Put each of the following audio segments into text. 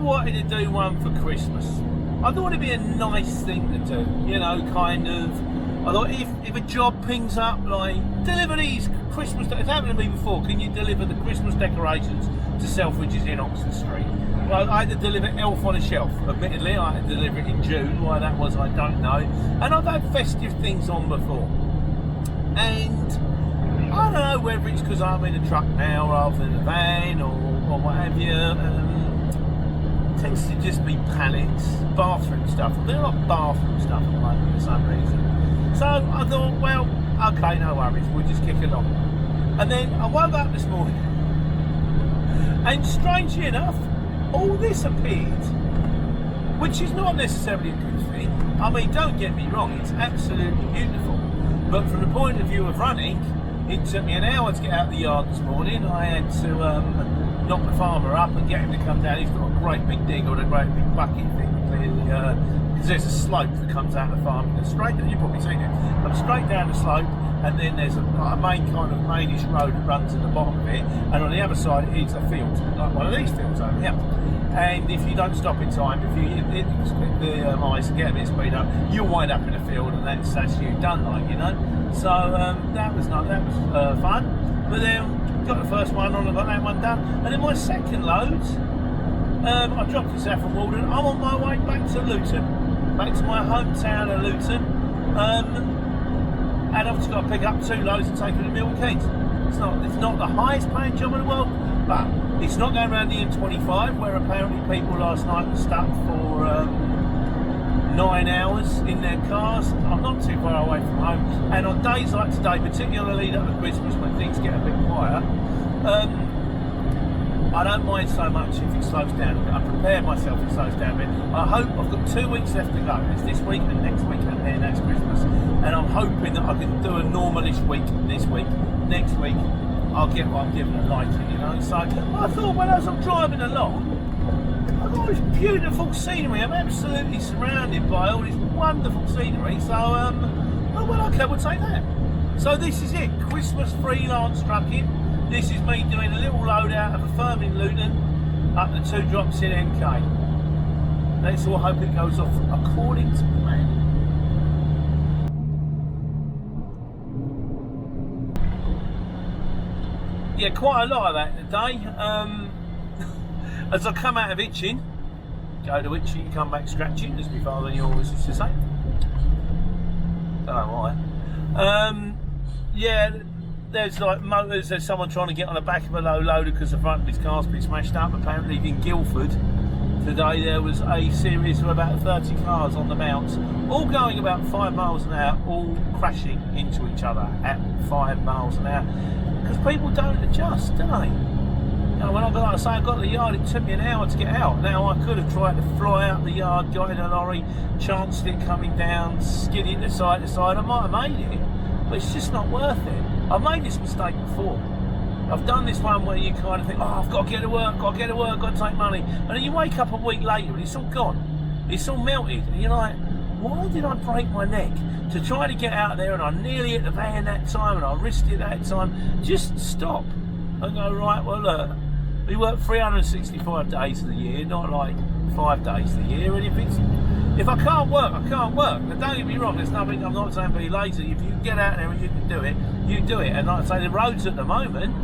wanted to do one for Christmas. I thought it'd be a nice thing to do, you know, kind of. I thought if a job pings up, like, deliver these Christmas, it's happened to me before, can you deliver the Christmas decorations to Selfridges in Oxford Street? Well, I had to deliver Elf on a Shelf. Admittedly, I had to deliver it in June. Why that was, I don't know. And I've had festive things on before. And I don't know whether it's because I'm in a truck now rather than a van or what have you. Tends to just be pallets, bathroom stuff. There are bathroom stuff at the moment for some reason. So I thought, well, okay, no worries, we'll just kick along. And then I woke up this morning, and strangely enough, all this appeared, which is not necessarily a good thing. I mean, don't get me wrong, it's absolutely beautiful. But from the point of view of running, it took me an hour to get out of the yard this morning. I had to knock the farmer up and get him to come down. He's got a great big digger and a great big bucket thing, clearly, because there's a slope that comes out of the farm. And straight, you've probably seen it, but straight down the slope, and then there's a main kind of mainish road that runs at the bottom of it, and on the other side it's a field, like one of these fields over here. And if you don't stop in time, if you hit the ice and get a bit speed up, you'll wind up in a field, and that's you done, like, you know. So that was fun. But then got the first one on, I got that one done, and then my second load, I dropped this out from Walden. I'm on my way back to Luton, back to my hometown of Luton, and I've just got to pick up 2 loads and take them to Milton Keynes. It's not the highest paying job in the world, but it's not going around the M25 where apparently people last night were stuck for 9 hours in their cars. I'm not too far away from home, and on days like today, particularly up to Christmas when things get a bit quiet, I don't mind so much if it slows down. I prepare myself if it slows down a bit. I hope I've got 2 weeks left to go. It's this week and next week, and then that's Christmas. And I'm hoping that I can do a normalish week this week. Next week, I'll get what I'm given and like it, you know. So I thought, well, as I'm driving along, I've got all this beautiful scenery. I'm absolutely surrounded by all this wonderful scenery. So, well, okay, we'll take that. So this is it, Christmas freelance trucking. This is me doing a little load out of a firm in Luton up the 2 drops in MK. Let's all hope it goes off according to plan. Yeah, quite a lot of that today. As I come out of itching, go to itching, come back scratching, as my father always used to say. Don't know why. Yeah, there's like motors, there's someone trying to get on the back of a low loader because the front of his car's been smashed up. Apparently in Guildford today there was a series of about 30 cars on the mounts, all going about 5 miles an hour, all crashing into each other at 5 miles an hour. Because people don't adjust, do they? You know, when I got to the yard, it took me an hour to get out. Now I could have tried to fly out the yard, got in a lorry, chanced it coming down, skid it side to side. I might have made it, but it's just not worth it. I've made this mistake before. I've done this one where you kind of think, oh, I've got to get to work, got to take money. And then you wake up a week later and it's all gone. It's all melted. And you're like, why did I break my neck to try to get out there, and I nearly hit the van that time and I risked it that time? Just stop and go, right, well, look, we work 365 days of the year, not like 5 days of the year. And if I can't work, I can't work. Now, don't get me wrong, there's nothing, I'm not saying be lazy. If you can get out there and you can do it, you do it. And like I say, the roads at the moment,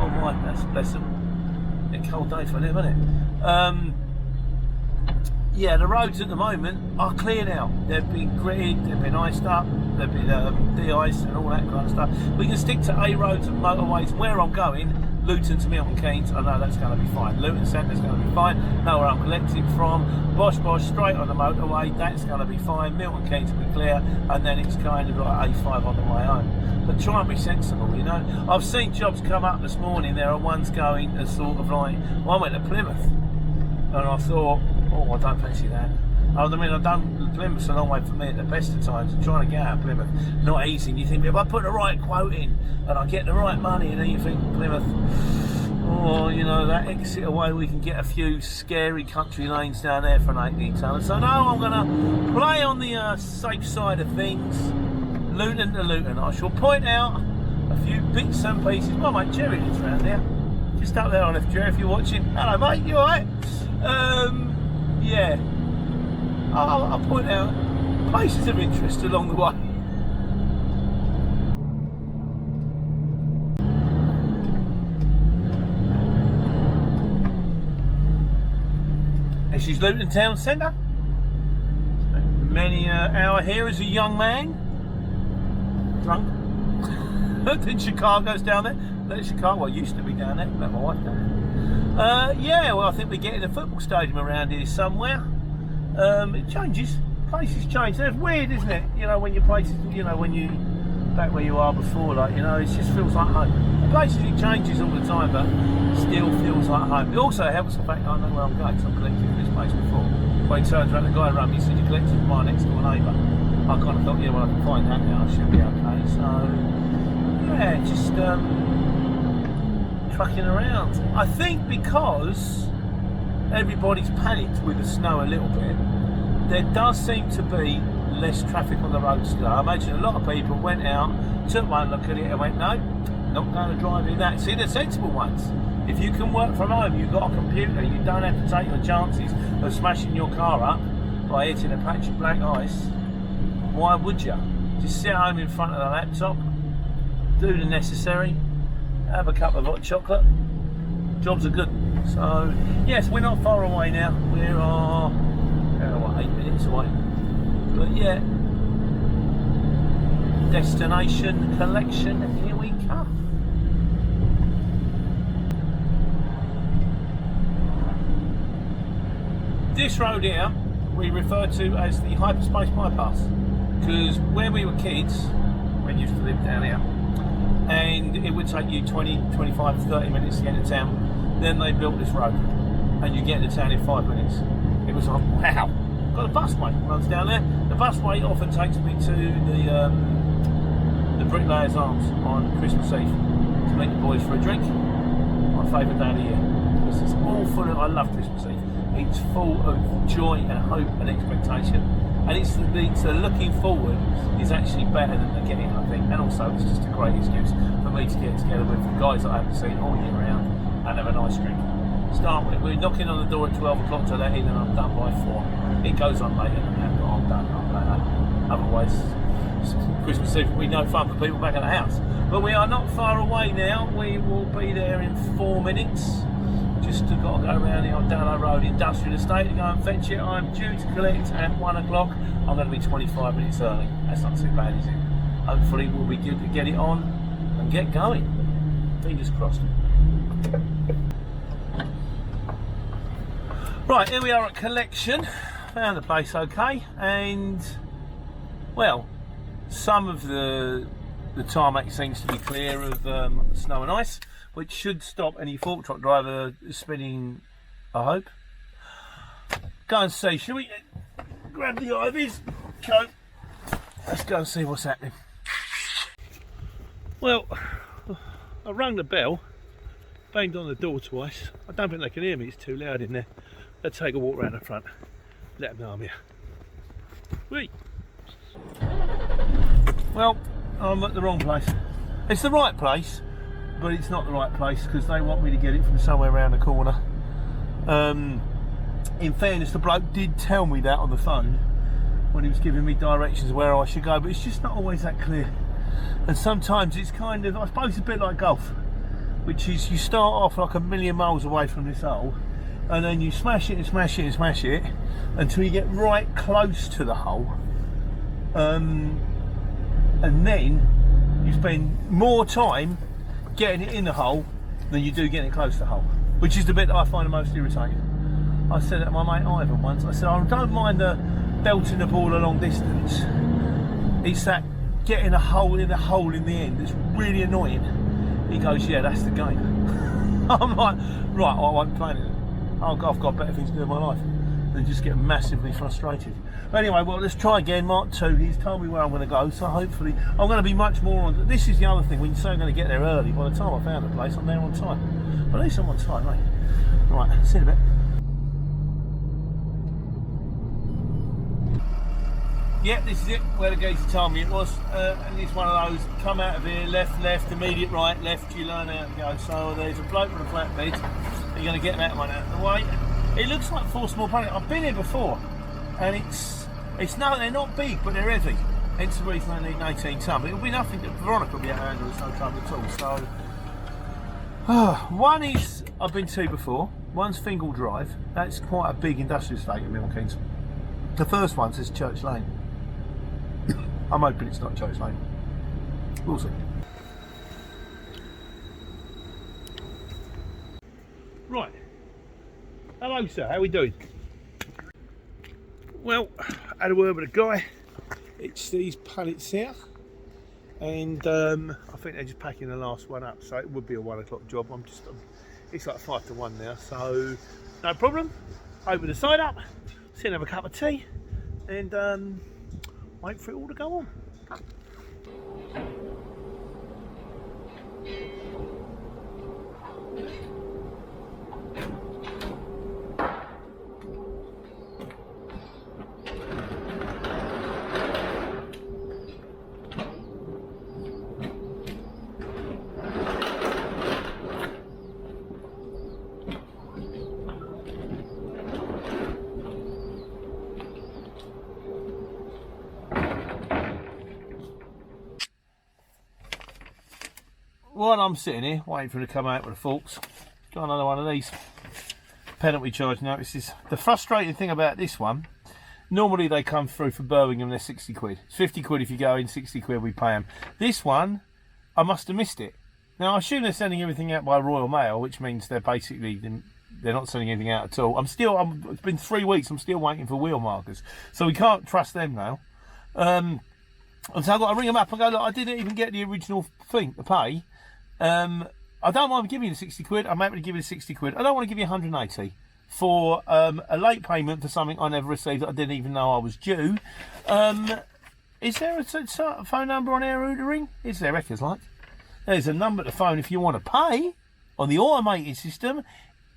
oh my, that's bless them. It's a cold day for them, isn't it? Yeah, the roads at the moment are clear now. They've been gritted, they've been iced up, they've been de-iced and all that kind of stuff. We can stick to A roads and motorways. Where I'm going, Luton to Milton Keynes, I know that's going to be fine. Luton Centre's going to be fine. Know where I'm collecting from. Bosh straight on the motorway, that's going to be fine. Milton Keynes will be clear, and then it's kind of like A5 on the way home. But try and be sensible, you know. I've seen jobs come up this morning. There are ones going as sort of like, well, I went to Plymouth, and I thought, oh, I don't fancy that. I mean, I've done Plymouth's a long way from me at the best of times. I'm trying to get out of Plymouth, not easy. And you think, if I put the right quote in and I get the right money, and then you think, Plymouth, oh, you know, that exit away, we can get a few scary country lanes down there for an 18-tonner. So no, I'm going to play on the safe side of things. Luton to Luton. I shall point out a few bits and pieces. Well, mate, Jerry lives around there. Just up there on left, Jerry, if you're watching. Hello, mate, you alright? Yeah, I'll point out places of interest along the way. This is Luton Town Centre. Many hour here as a young man, drunk. Then Chicago's down there. That's Chicago. Well, used to be down there. Met my wife down there. Yeah, well, I think we're getting a football stadium around here somewhere. It changes. Places change. It's weird, isn't it? You know, when your places, you know, when you back where you are before, like, you know, it just feels like home. Places, it changes all the time, but still feels like home. It also helps the fact that I know where I'm going, because I've collected from this place before. When he turns around, the guy around me said, "You collected from my next door neighbour." I kind of thought, yeah, well, I can find that now, I should be okay. So, yeah, just trucking around. I think because everybody's panicked with the snow a little bit, there does seem to be less traffic on the roads today. I imagine a lot of people went out, took one look at it and went, no, not going to drive in that. See, the sensible ones. If you can work from home, you've got a computer, you don't have to take your chances of smashing your car up by hitting a patch of black ice. Why would you? Just sit home in front of the laptop, do the necessary, have a cup of hot chocolate, jobs are good. So, yes, we're not far away now. We are, what, 8 minutes away. But yeah, destination collection, here we come. This road here we refer to as the hyperspace bypass, because when we were kids, we used to live down here, and it would take you 20, 25, 30 minutes to get to town. Then they built this road and you get to town in 5 minutes. It was like, wow. Got a busway runs down there. The busway often takes me to the Bricklayers Arms on Christmas Eve to meet the boys for a drink. My favourite day of the year. Because it's all full of, I love Christmas Eve. It's full of joy and hope and expectation. And it's the looking forward is actually better than the getting, I think. And also it's just a great excuse for me to get together with the guys that I haven't seen all year round and have a nice drink. Start with, we're knocking on the door at 12 o'clock to let in, and I'm done by 4. It goes on later than that, but I'm done. Otherwise, Christmas Eve will be no fun for people back at the house. But we are not far away now. We will be there in 4 minutes. Just got to go around here on Dallow Road Industrial Estate to go and fetch it. I'm due to collect at 1 o'clock. I'm going to be 25 minutes early. That's not too bad, is it? Hopefully we'll be good to get it on and get going. Fingers crossed. Right, here we are at collection. Found the place okay, and well, some of the tarmac seems to be clear of snow and ice, which should stop any fork truck driver spinning, I hope. Go and see, shall we? Grab the ivies, go. Let's go and see what's happening. Well, I rung the bell, banged on the door twice. I don't think they can hear me, it's too loud in there. Let's take a walk around the front, let them know I'm here. Whee! Well, I'm at the wrong place. It's the right place, but it's not the right place because they want me to get it from somewhere around the corner. In fairness, the bloke did tell me that on the phone when he was giving me directions where I should go, but it's just not always that clear. And sometimes it's kind of, I suppose, a bit like golf, which is you start off like a million miles away from this hole, and then you smash it and smash it and smash it until you get right close to the hole, and then you spend more time getting it in the hole than you do getting it close to the hole, which is the bit that I find the most irritating. I said that to my mate Ivan once. I said, I don't mind the belting the ball a long distance, it's that getting a hole in the end that's really annoying. He goes, yeah, that's the game. I'm like, right, I won't play it. I've got better things to do in my life than just get massively frustrated. But anyway, well, let's try again. Mark 2, he's told me where I'm going to go, so hopefully I'm going to be much more on. This is the other thing, when you say I'm going to get there early, by the time I found the place, I'm there on time. But at least I'm on time, mate. Right, see you in a bit. Yeah, this is it, where the geezer told me it was, and it's one of those, come out of here, left, immediate right, left, you learn how to go. So there's a bloke with a flatbed, you're going to get that one out of the way. It looks like 4 small ponies. I've been here before, and they're not big, but they're heavy. Hence the reason I need an 18 ton. But it'll be nothing that Veronica will be able to handle. There's no trouble at all. So, one is I've been to before. One's Fingal Drive. That's quite a big industrial estate in Milton Keynes. The first one says Church Lane. I'm hoping it's not Church Lane. We'll see. Right. Hello, sir. How are we doing? Well, I had a word with a guy. It's these pallets here, and I think they're just packing the last one up, so it would be a 1 o'clock job. It's like 5 to 1 now, so no problem. Open the side up, sit and have a cup of tea, and wait for it all to go on. While I'm sitting here waiting for them to come out with the forks, got another one of these penalty charge notices. The frustrating thing about this one, normally they come through for Birmingham, they're 60 quid. It's 50 quid if you go in, 60 quid we pay them. This one, I must have missed it. Now I assume they're sending everything out by Royal Mail, which means they're not sending anything out at all. It's been 3 weeks, I'm still waiting for wheel markers, so we can't trust them now. And so I've got to ring them up and go, look, I didn't even get the original thing to pay. I don't mind giving you the 60 quid. I'm happy to give you the 60 quid. I don't want to give you 180 for a late payment for something I never received that I didn't even know I was due. Is there a phone number on Air to ring? Is there, Eckers like? There's a number to phone if you want to pay on the automated system.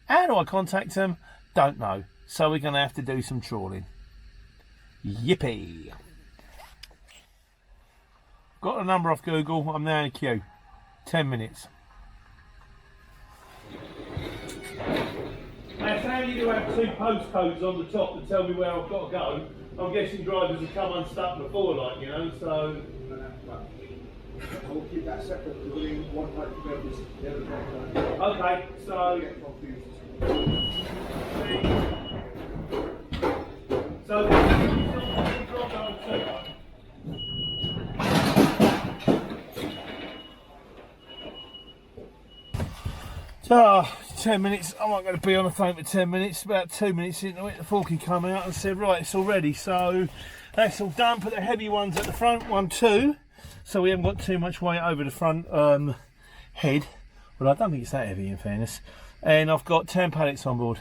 How do I contact them? Don't know. So we're going to have to do some trawling. Yippee. Got the number off Google. I'm now in a queue. 10 minutes. Now, how do you have 2 postcodes on the top that tell me where I've got to go? I'm guessing drivers have come unstuck before, like, you know, so... I'll keep that separate because we one plate to go with the other plate. Okay, so... So, 10 minutes, I'm not going to be on the phone for 10 minutes, about 2 minutes into it, the forky come out and said, right, it's all ready, so that's all done. Put the heavy ones at the front, 1, 2, so we haven't got too much weight over the front head. Well, I don't think it's that heavy in fairness. And I've got 10 pallets on board,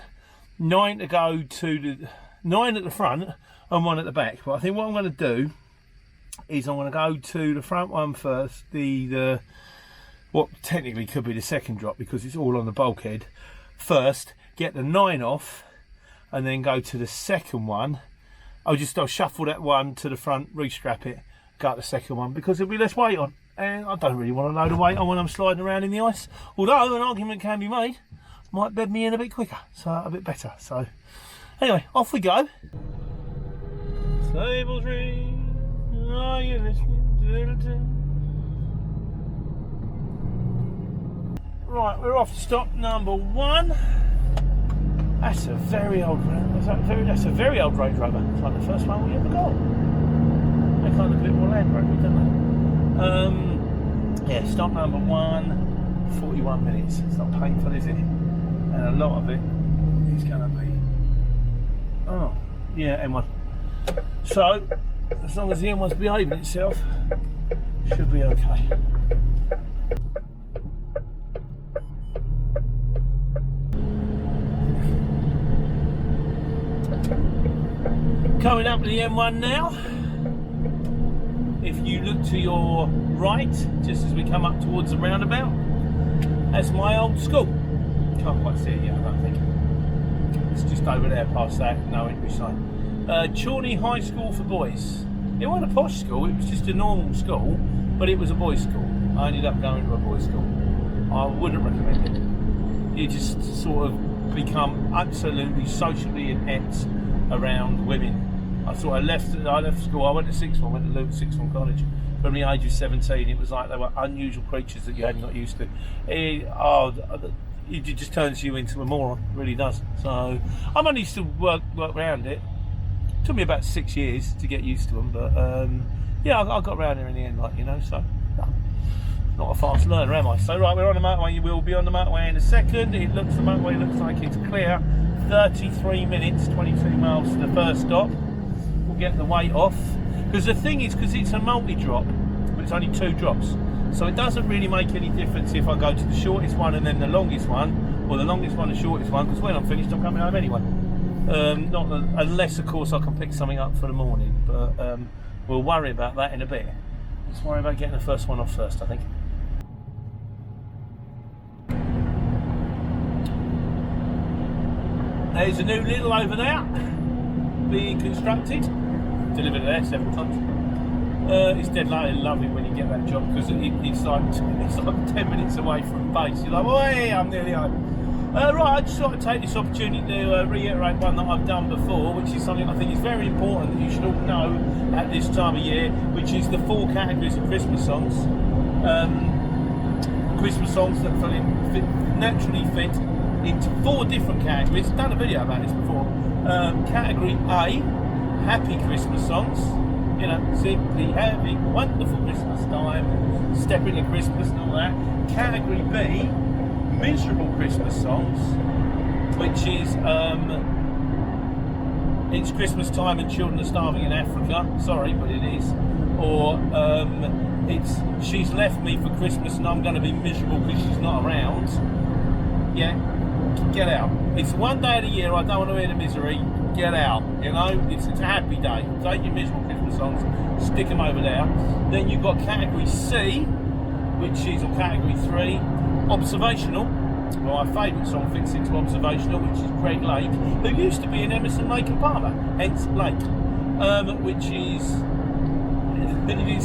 9 to go to the, 9 at the front and 1 at the back. But I think what I'm going to do is I'm going to go to the front one first, the what technically could be the second drop because it's all on the bulkhead first, get the 9 off and then go to the second one. I'll shuffle that one to the front, restrap it, go to the second one because there'll be less weight on, and I don't really want to load of weight on when I'm sliding around in the ice, although an argument can be made, might bed me in a bit quicker, so a bit better. So anyway, off we go. Tables ring, are you listening to little tune? Right, we're off to stop number 1. That's a very old Range Rover. That's a very old Range Rover. It's like the first one we ever got. They kind of look a bit more Land Rover, don't they? Yeah, stop number 1, 41 minutes. It's not painful, is it? And a lot of it is going to be... Oh, yeah, M1. So, as long as the M1's behaving itself, should be okay. Coming up to the M1 now. If you look to your right, just as we come up towards the roundabout, that's my old school. Can't quite see it yet, I don't think. It's just over there past that, no English sign. Chorney High School for boys. It wasn't a posh school, it was just a normal school, but it was a boys' school. I ended up going to a boys' school. I wouldn't recommend it. you just sort of become absolutely socially inept around women. I left school. I went to sixth form, went to Luke Sixth Form College. From the age of 17, it was like they were unusual creatures that you hadn't got used to. It just turns you into a moron, it really does. So I managed to work around it. It took me about 6 years to get used to them, but yeah, I got around here in the end, like, you know. So no, not a fast learner, am I? So right, we're on the motorway. You will be on the motorway in a second. The motorway looks like it's clear. 33 minutes, 22 miles to the first stop. We'll get the weight off. Because the thing is, because it's a multi-drop, but it's only 2 drops, so it doesn't really make any difference if I go to the shortest one and then the longest one, or the longest one and shortest one, because when I'm finished I'm coming home anyway. Unless of course I can pick something up for the morning, but we'll worry about that in a bit. Let's worry about getting the first one off first, I think. There's a new Lidl over there, being constructed. Delivered there several times. It's dead lovely when you get that job, because it's like 10 minutes away from base. You're like, oh hey, I'm nearly home. Right, I just thought I'd take this opportunity to reiterate one that I've done before, which is something I think is very important that you should all know at this time of year, which is the 4 categories of Christmas songs. Christmas songs that naturally fit into 4 different categories. I've done a video about this before. Category A, happy Christmas songs, you know, simply having a wonderful Christmas time, step into Christmas and all that. Category B, miserable Christmas songs, which is it's Christmas time and children are starving in Africa, sorry, but it is. Or it's she's left me for Christmas and I'm going to be miserable because she's not around. Yeah, get out. It's one day of the year I don't want to hear the misery. Get out, you know, it's a happy day. Take your miserable Christmas songs, stick them over there. Then you've got category C, which is, or category 3, observational. Well, my favourite song fits into observational, which is Greg Lake, who used to be in Emerson, Lake and Palmer, hence Lake, which is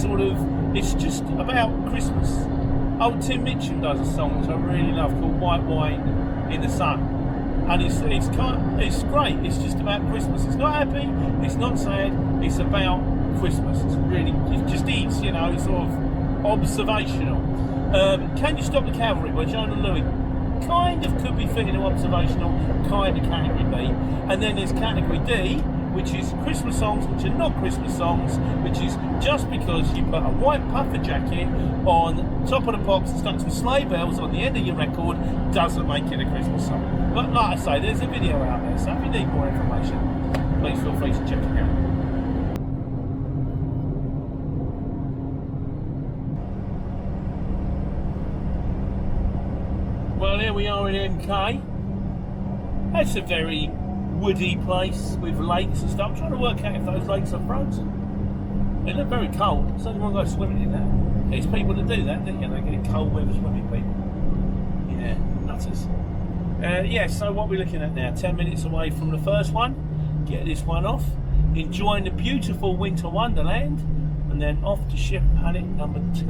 sort of, it's just about Christmas. Old Tim Mitchell does a song which I really love called White Wine in the Sun. And it's great. It's just about Christmas. It's not happy. It's not sad. It's about Christmas. It just is. You know. It's sort of observational. Can You Stop the Cavalry by Jonah Louis? Kind of could be fitting into observational. Kind of category B. And then there's category D, which is Christmas songs which are not Christmas songs, which is just because you put a white puffer jacket on top of the box and stuck some sleigh bells on the end of your record doesn't make it a Christmas song. But like I say, there's a video out there, so if you need more information, please feel free to check it out. Well, here we are in MK. That's a very woody place with lakes and stuff. I'm trying to work out if those lakes are frozen. They look very cold, so you want to go swimming in that. There's people that do that, don't you? They get cold weather swimming, people. Yeah, nutters. Yeah, so what we're looking at now, 10 minutes away from the first one. Get this one off, enjoying the beautiful Winter Wonderland, and then off to ship paddock number 2.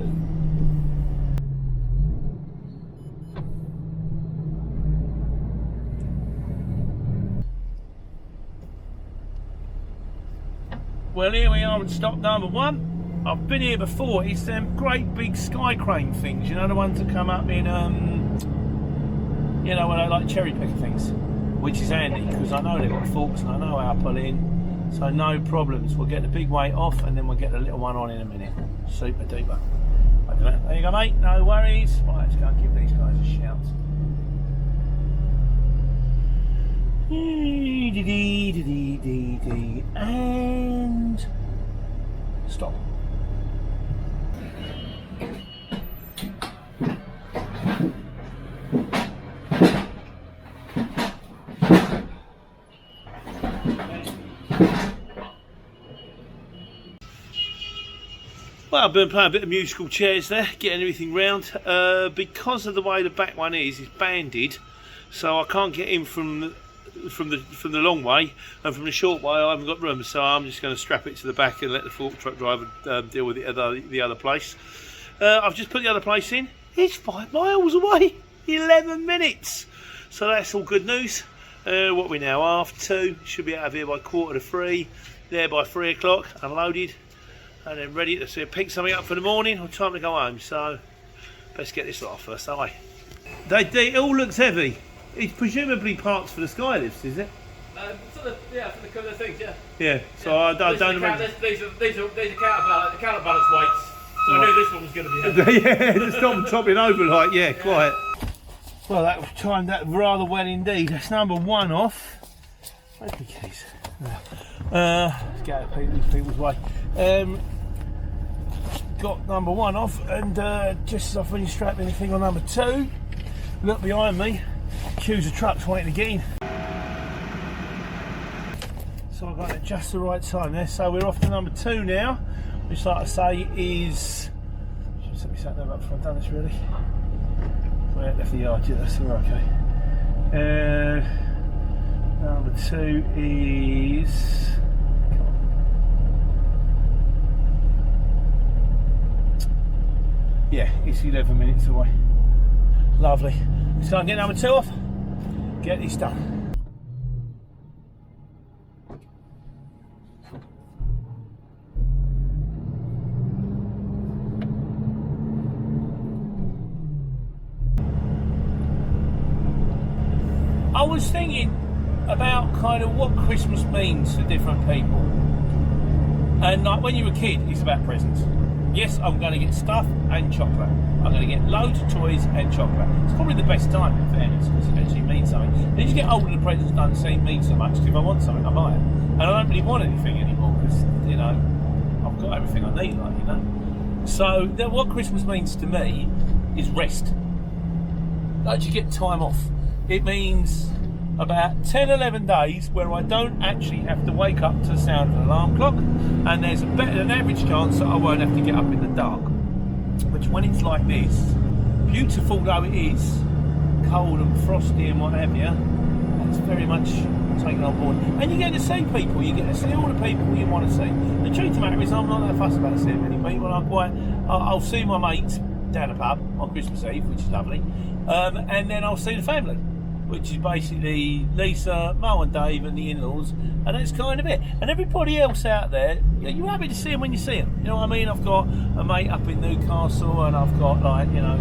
Well, here we are at stop number 1. I've been here before. It's them great big sky crane things, you know, the ones that come up in, you know, when I like cherry picker things, which is handy because I know they've got forks and I know how to pull in, so no problems. We'll get the big weight off and then we'll get the little one on in a minute. Super duper. There you go, mate. No worries. Right, let's go and give these guys a shout. And stop. Well, I've been playing a bit of musical chairs there, getting everything round. Because of the way the back one is, it's banded, so I can't get in from the long way, and from the short way I haven't got room, so I'm just going to strap it to the back and let the fork truck driver deal with the other place. I've just put the other place in. It's 5 miles away, 11 minutes. So that's all good news. What are we now? 2:30. Should be out of here by 2:45. There by 3 o'clock, unloaded, and then ready to pick something up for the morning or time to go home. So let's get this lot off first, don't we? It all looks heavy. It's presumably parts for the sky lifts, is it? For the couple of things, yeah. Yeah. So I don't imagine. These are counterbalance weights. So I knew this one was going to be heavy. Yeah, just stop topping over like, yeah, quite. Well, that timed that rather well indeed. That's number 1 off. Where's my keys? Let's get out of these people's way. Got number 1 off, and just as I finished strapping the thing on number 2, look behind me, queues of trucks waiting to get in. So I got it just the right time there. So we're off to number 2 now, which, like I say, is. Should be sat there up front. I've done this really. Well, left the yard. Yeah, that's all okay. Number 2 is. Yeah, it's 11 minutes away. Lovely. So I can get number 2 off. Get this done. I was thinking about kind of what Christmas means to different people. And like when you're a kid, it's about presents. Yes, I'm going to get stuff and chocolate. I'm going to get loads of toys and chocolate. It's probably the best time, in fairness, because it actually means something. And as you get older, the presents don't seem mean so much, because if I want something, I buy it. And I don't really want anything anymore, because, you know, I've got everything I need, like, you know. So what Christmas means to me is rest. Like, you get time off. It means about 10-11 days where I don't actually have to wake up to the sound of an alarm clock, and there's a better than average chance that I won't have to get up in the dark. Which, when it's like this, beautiful though it is, cold and frosty and what have you, it's very much taken on board. And you get to see people, you get to see all the people you want to see. The truth of the matter is, I'm not that fussed about seeing many people. I'll see my mates down the pub on Christmas Eve, which is lovely, and then I'll see the family, which is basically Lisa, Mo and Dave and the in-laws, and that's kind of it. And everybody else out there, you're happy to see them when you see them. You know what I mean? I've got a mate up in Newcastle, and I've got, like, you know,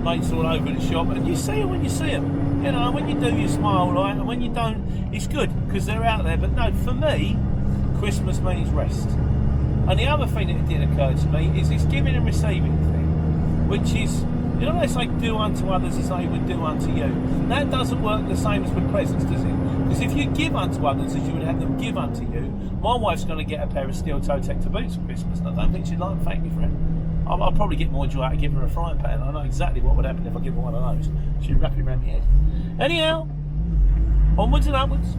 mates all over the shop, and you see them when you see them. You know, when you do, you smile, right? And when you don't, it's good, because they're out there. But no, for me, Christmas means rest. And the other thing that did occur to me is this giving and receiving thing, which is, you know, they say do unto others as they would do unto you. That doesn't work the same as with presents, does it? Because if you give unto others as you would have them give unto you, my wife's going to get a pair of steel toe Tector boots for Christmas, and I don't think she'd like to thank me for it. I'll probably get more joy out of giving her a frying pan. I know exactly what would happen if I give her one of those. She'd wrap it around my head. Anyhow, onwards and upwards.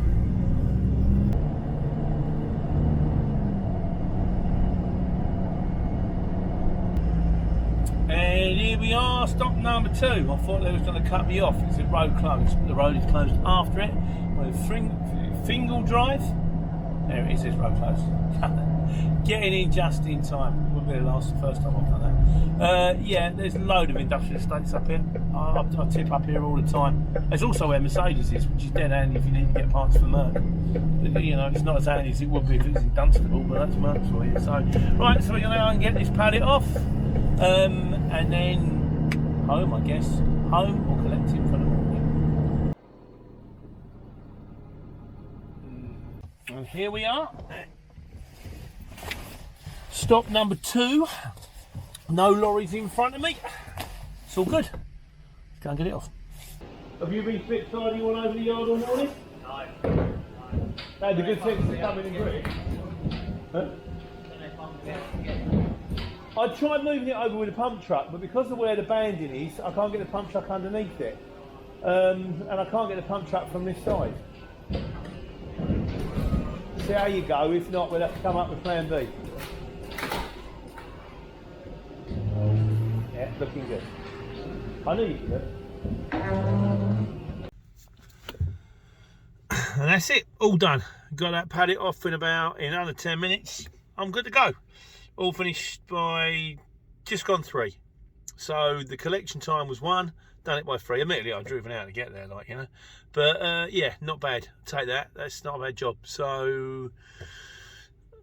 And here we are, stop number 2. I thought they was going to cut me off. It's a road closed, but the road is closed after it. We're Fingal Drive. There it is, it's road closed. Getting in just in time. Will be the first time I've done that. Yeah, there's a load of industrial estates up here. I tip up here all the time. There's also where Mercedes is, which is dead handy if you need to get parts for Merc. You know, it's not as handy as it would be if it was in Dunstable, but that's Merc for you. So, right, so we're going to go and get this pallet off. And then home, I guess. Home or collect it for the morning. And here we are. Stop number 2. No lorries in front of me. It's all good. Let's go and get it off. Have you been spit siding all over the yard all morning? No. Had the good sense to come in and grip it. Huh? I tried moving it over with a pump truck, but because of where the banding is, I can't get the pump truck underneath it. And I can't get the pump truck from this side. See how you go, if not we'll have to come up with plan B. Yeah, looking good. I knew you could do it. And that's it, all done. Got that pallet off in under 10 minutes. I'm good to go. All finished by just gone 3. So the collection time was 1, done it by 3. Admittedly, I've driven out to get there, like, you know. But yeah, not bad. Take that. That's not a bad job. So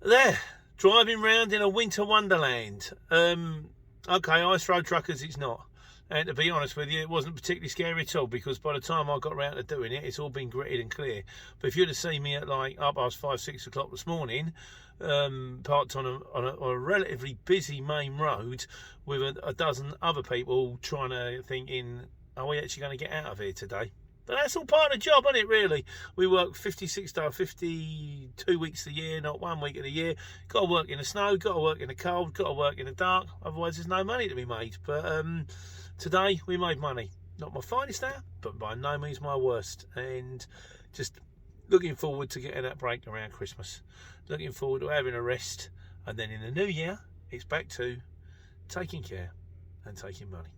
there, driving round in a winter wonderland. Okay, ice road truckers, it's not. And to be honest with you, it wasn't particularly scary at all, because by the time I got around to doing it, it's all been gritted and clear. But if you'd have seen me at like up past 5, 6 o'clock this morning, parked on a relatively busy main road with a dozen other people trying to thinking, are we actually going to get out of here today? But that's all part of the job, isn't it, really? We work 52 weeks a year, not 1 week of the year. Got to work in the snow, got to work in the cold, got to work in the dark. Otherwise, there's no money to be made. But today, we made money. Not my finest hour, but by no means my worst. And just looking forward to getting that break around Christmas. Looking forward to having a rest. And then in the new year, it's back to taking care and taking money.